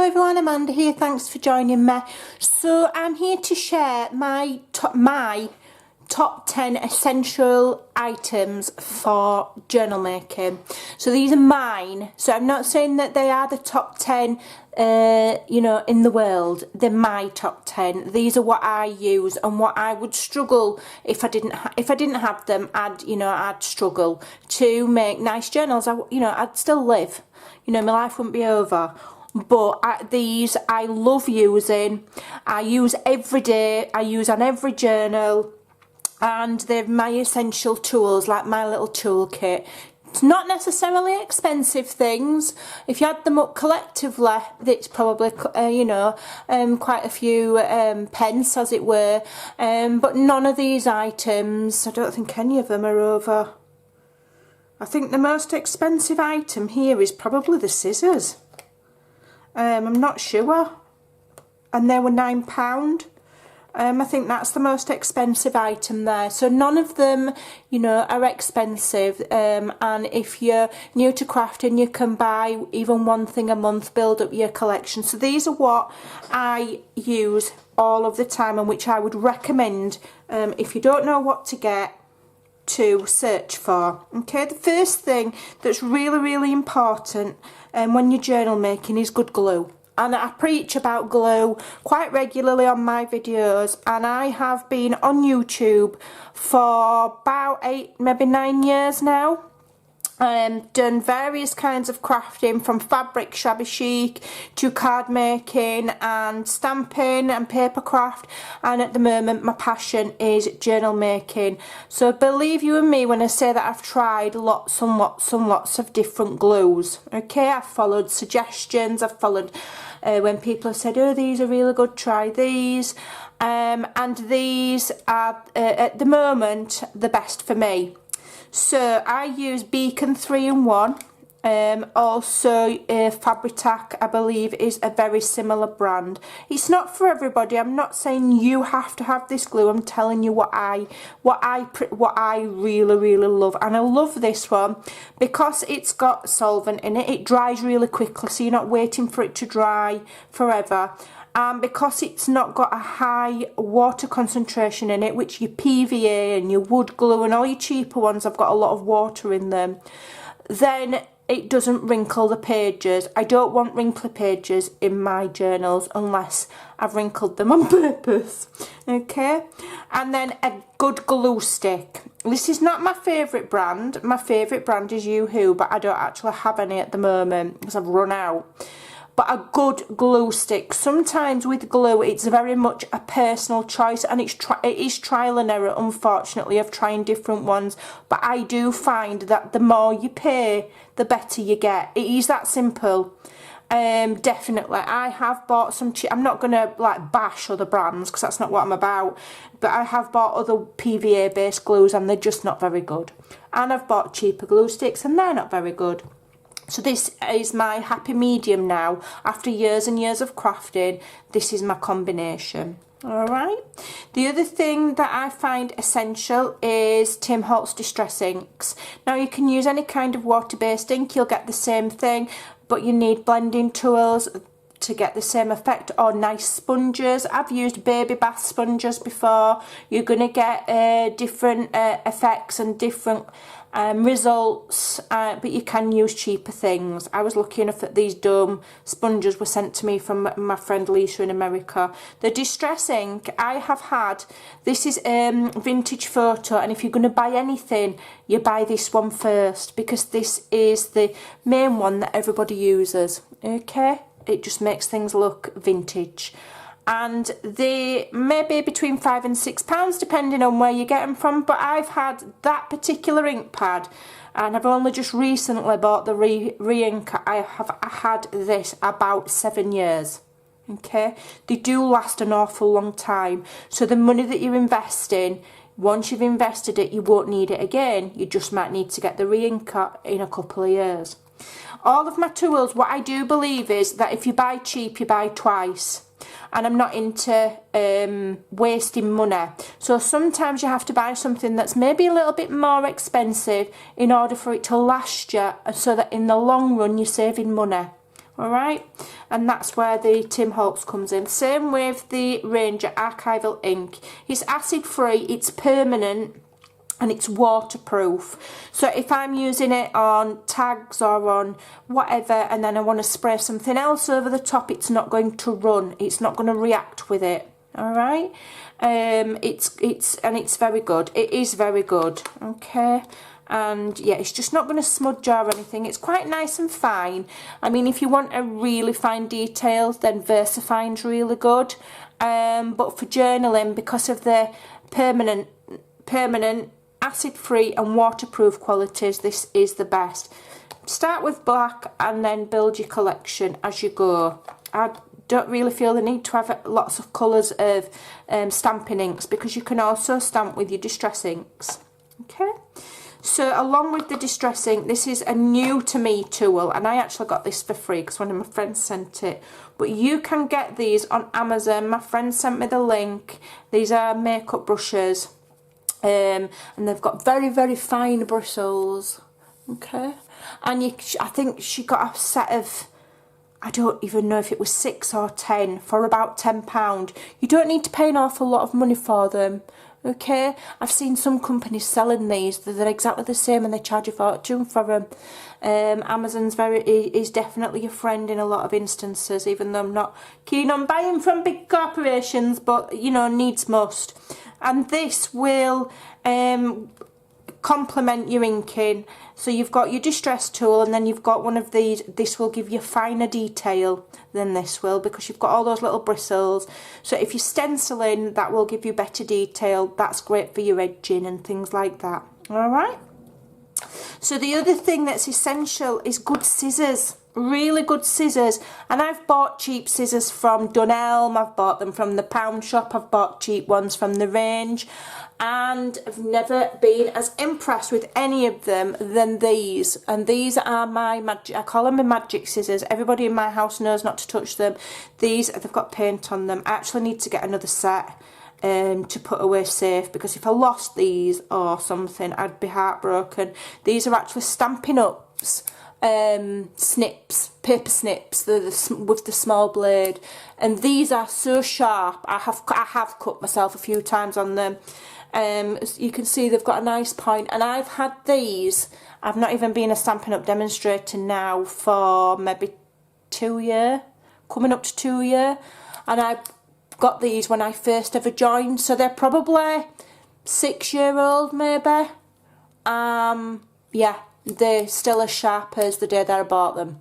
everyone, Amanda here, thanks for joining me. So I'm here to share my top 10 essential items for journal making. So these are mine, so I'm not saying that they are the top 10 in the world. They're my top 10. These are what I use and what I would struggle if I didn't have them. I'd struggle to make nice journals. I'd still live, my life wouldn't be over. But these I love using. I use every day. I use on every journal, and they're my essential tools, like my little toolkit. It's not necessarily expensive things. If you add them up collectively, it's probably quite a few pence, as it were. But none of these items, I don't think any of them are over. I think the most expensive item here is probably the scissors. I'm not sure, and they were £9. I think that's the most expensive item there. So none of them, are expensive. And if you're new to crafting, you can buy even one thing a month, build up your collection. So these are what I use all of the time, and which I would recommend if you don't know what to get, to search for. Okay, the first thing that's really, really important when you're journal making is good glue. And I preach about glue quite regularly on my videos, and I have been on YouTube for about 8, maybe 9 years now. Done various kinds of crafting, from fabric shabby chic to card making and stamping and paper craft, and at the moment my passion is journal making. So believe you and me when I say that I've tried lots and lots and lots of different glues. Okay, I've followed suggestions, I've followed when people have said, oh, these are really good, try these, and these are at the moment the best for me. So I use Beacon 3-in-1. Also Fabri-Tac, I believe, is a very similar brand. It's not for everybody. I'm not saying you have to have this glue. I'm telling you what I really, really love. And I love this one because it's got solvent in it. It dries really quickly, so you're not waiting for it to dry forever. Because it's not got a high water concentration in it, which your PVA and your wood glue and all your cheaper ones have got a lot of water in them, then it doesn't wrinkle the pages. I don't want wrinkly pages in my journals unless I've wrinkled them on purpose. Okay, and then a good glue stick. This is not my favourite brand. My favourite brand is Yoo-Hoo, but I don't actually have any at the moment because I've run out. But a good glue stick. Sometimes with glue, it's very much a personal choice, and it is trial and error, unfortunately, of trying different ones. But I do find that the more you pay, the better you get. It is that simple. Definitely. I have bought some I'm not going to bash other brands because that's not what I'm about, but I have bought other PVA based glues and they're just not very good. And I've bought cheaper glue sticks and they're not very good. So this is my happy medium now. After years and years of crafting, this is my combination. Alright. The other thing that I find essential is Tim Holtz Distress Inks. Now you can use any kind of water-based ink, you'll get the same thing, but you need blending tools to get the same effect, or nice sponges. I've used baby bath sponges before. You're going to get different effects and different results, but you can use cheaper things. I was lucky enough that these dome sponges were sent to me from my friend Lisa in America. The Distress Ink I have had, this is Vintage Photo, and if you're going to buy anything, you buy this one first because this is the main one that everybody uses. Okay, it just makes things look vintage. And they may be between £5 and £6 depending on where you get them from, but I've had that particular ink pad and I've only just recently bought the re-ink. I have had this about 7 years. Okay, they do last an awful long time, so the money that you invest in, once you've invested it, you won't need it again. You just might need to get the re-ink in a couple of years. All of my tools, what I do believe is that if you buy cheap, you buy twice. And I'm not into wasting money. So sometimes you have to buy something that's maybe a little bit more expensive in order for it to last you, so that in the long run you're saving money. all right, and that's where the Tim Holtz comes in. Same with the Ranger Archival ink. It's acid free, it's permanent, and it's waterproof. So if I'm using it on tags or on whatever, and then I want to spray something else over the top, it's not going to run, it's not going to react with it. All right, it's very good. It is very good. Okay, and yeah, it's just not going to smudge or anything. It's quite nice and fine. I mean, if you want a really fine details, then VersaFine's really good. But for journaling, because of the permanent acid-free and waterproof qualities, this is the best. Start with black and then build your collection as you go. I don't really feel the need to have lots of colours of stamping inks, because you can also stamp with your distress inks. Okay, so along with the distress ink, this is a new to me tool, and I actually got this for free because one of my friends sent it. But you can get these on Amazon. My friend sent me the link. These are makeup brushes, and they've got very, very fine bristles. Okay, and I think she got a set of, I don't even know if it was 6 or 10 for about £10. You don't need to pay an awful lot of money for them. Okay, I've seen some companies selling these that are exactly the same and they charge a fortune for them. Amazon's is definitely a friend in a lot of instances, even though I'm not keen on buying from big corporations, but you know, needs must. And this will complement your inking. So you've got your distress tool, and then you've got one of these. This will give you finer detail than this will, because you've got all those little bristles. So if you're stenciling, that will give you better detail. That's great for your edging and things like that. All right. So the other thing that's essential is good scissors. Really good scissors. And I've bought cheap scissors from Dunelm. I've bought them from the pound shop. I've bought cheap ones from the range, and I've never been as impressed with any of them than these. And these are my magic, I call them my magic scissors. Everybody in my house knows not to touch them. These, they've got paint on them. I actually need to get another set to put away safe, because if I lost these or something, I'd be heartbroken. These are actually Stampin' Up's snips, paper snips, with the small blade, and these are so sharp. I have cut myself a few times on them. You can see they've got a nice point, and I've had these. I've not even been a Stampin' Up demonstrator now for maybe 2 years, coming up to 2 years, and I got these when I first ever joined, so they're probably 6-year-old maybe. Yeah, they're still as sharp as the day that I bought them.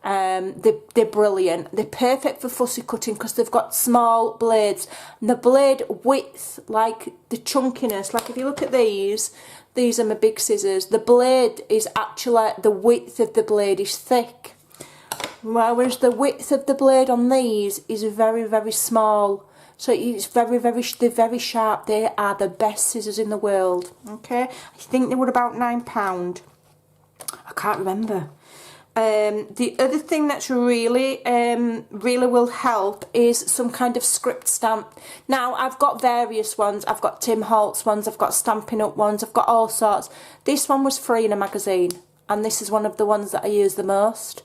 They're brilliant. They're perfect for fussy cutting because they've got small blades. And the blade width, like the chunkiness, like if you look at these are my big scissors. The blade is actually, the width of the blade is thick, whereas the width of the blade on these is very, very small. So it's they're very sharp. They are the best scissors in the world. Okay, I think they were about £9. I can't remember. The other thing that's really will help is some kind of script stamp. Now, I've got various ones. I've got Tim Holtz ones, I've got Stampin' Up ones, I've got all sorts. This one was free in a magazine, and this is one of the ones that I use the most.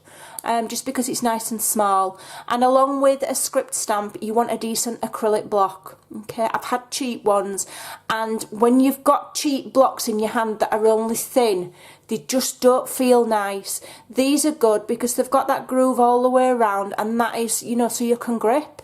Just because it's nice and small. And along with a script stamp, you want a decent acrylic block. Okay, I've had cheap ones, and when you've got cheap blocks in your hand that are only thin, they just don't feel nice. These are good because they've got that groove all the way around, and that is, you know, so you can grip.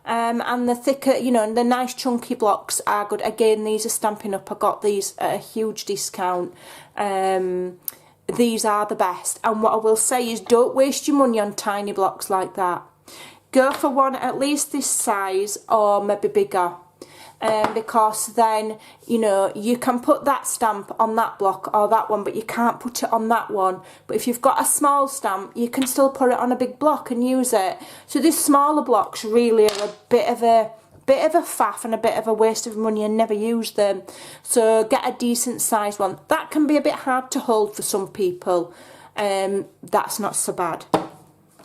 And the thicker, you know, and the nice chunky blocks are good. Again, these are Stampin' Up. I got these at a huge discount. These are the best. And what I will say is, don't waste your money on tiny blocks like that. Go for one at least this size or maybe bigger. Because then, you know, you can put that stamp on that block or that one, but you can't put it on that one. But if you've got a small stamp, you can still put it on a big block and use it. So these smaller blocks really are a bit of a faff and a bit of a waste of money, and never use them. So get a decent size one. That can be a bit hard to hold for some people. That's not so bad.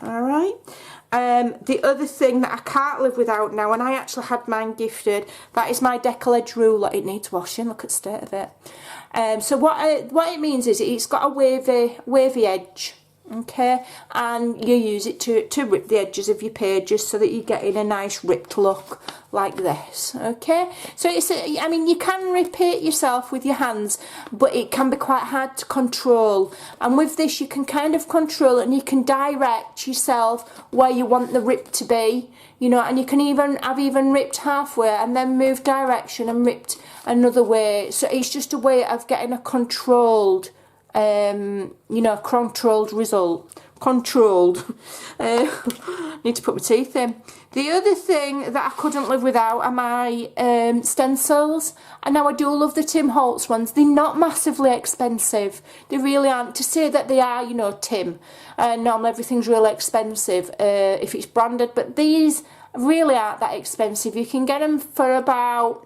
All right. The other thing that I can't live without now, and I actually had mine gifted, that is my decal edge ruler. It needs washing. Look at the state of it. So what it means is it's got a wavy edge. okay, and you use it to rip the edges of your pages so that you get in a nice ripped look like this, okay. So it's I mean, you can rip it yourself with your hands, but it can be quite hard to control, and with this you can kind of control and you can direct yourself where you want the rip to be, you know, and you can even ripped halfway and then moved direction and ripped another way. So it's just a way of getting a controlled you know, controlled result. Controlled. Need to put my teeth in. The other thing that I couldn't live without are my stencils. And now I do love the Tim Holtz ones. They're not massively expensive. They really aren't. To say that they are, you know, Tim. Normally everything's really expensive if it's branded. But these really aren't that expensive. You can get them for about,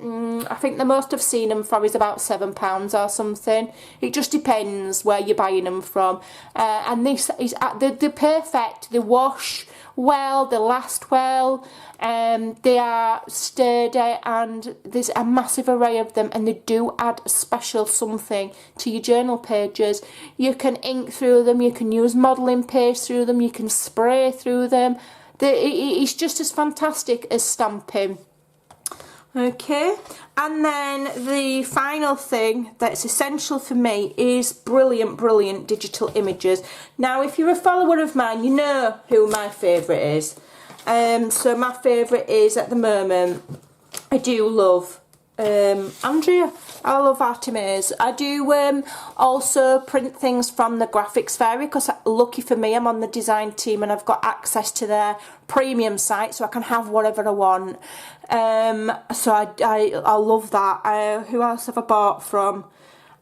I think the most I've seen them for is about £7 or something. It just depends where you're buying them from. And this is they're perfect. They wash well, they last well, they are sturdy, and there's a massive array of them, and they do add a special something to your journal pages. You can ink through them, you can use modelling paste through them, you can spray through them. It's just as fantastic as stamping. Okay, and then the final thing that's essential for me is brilliant digital images. Now, if you're a follower of mine, you know who my favourite is. So my favourite is, at the moment, I do love Andrea. I love Artemis. I do also print things from the Graphics Fairy, because lucky for me, I'm on the design team and I've got access to their premium site, so I can have whatever I want. So I love that. Who else have I bought from?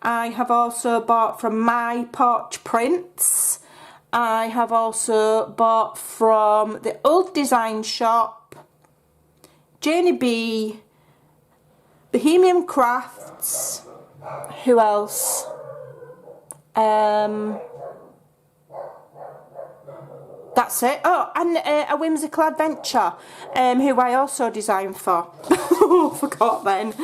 I have also bought from My Porch Prints. I have also bought from the Old Design Shop, Janie B, Bohemian Crafts. Who else? That's it. Oh, and A Whimsical Adventure, who I also designed for. Forgot then.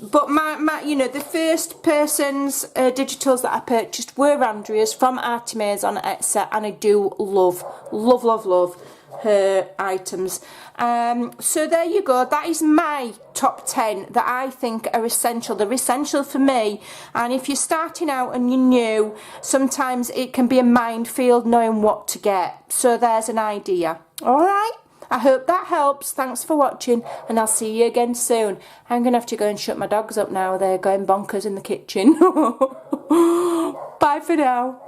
But my, you know, the first person's digitals that I purchased were Andrea's from Artemis on Etsy, and I do love her items. So there you go. That is my top 10 that I think are essential. They're essential for me, and if you're starting out and you're new, sometimes it can be a minefield knowing what to get. So there's an idea. Alright, I hope that helps. Thanks for watching, and I'll see you again soon. I'm gonna have to go and shut my dogs up now. They're going bonkers in the kitchen. Bye for now.